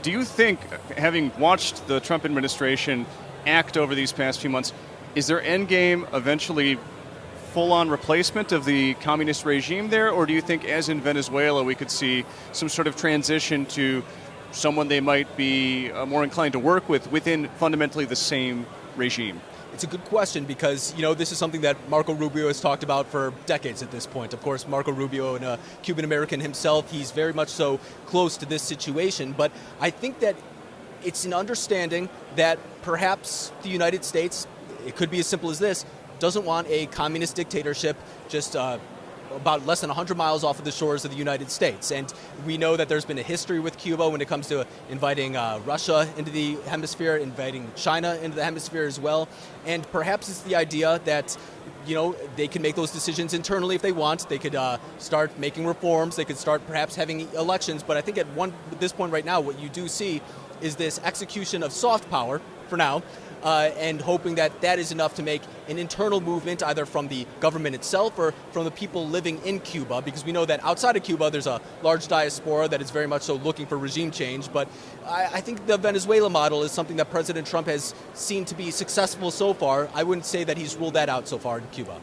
Do you think, having watched the Trump administration act over these past few months, is their end game eventually full-on replacement of the communist regime there, or do you think, as in Venezuela, we could see some sort of transition to someone they might be more inclined to work with within fundamentally the same regime? It's a good question because, this is something that Marco Rubio has talked about for decades at this point. Of course, Marco Rubio, and a Cuban American himself, he's very much so close to this situation. But I think that it's an understanding that perhaps the United States, it could be as simple as this, doesn't want a communist dictatorship just about less than 100 miles off of the shores of the United States. And we know that there's been a history with Cuba when it comes to inviting Russia into the hemisphere, inviting China into the hemisphere as well. And perhaps it's the idea that, they can make those decisions internally if they want. They could start making reforms. They could start perhaps having elections. But I think at this point right now, what you do see is this execution of soft power for now, and hoping that that is enough to make an internal movement either from the government itself or from the people living in Cuba, because we know that outside of Cuba there's a large diaspora that is very much so looking for regime change. But I think the Venezuela model is something that President Trump has seen to be successful so far. I wouldn't say that he's ruled that out so far in Cuba.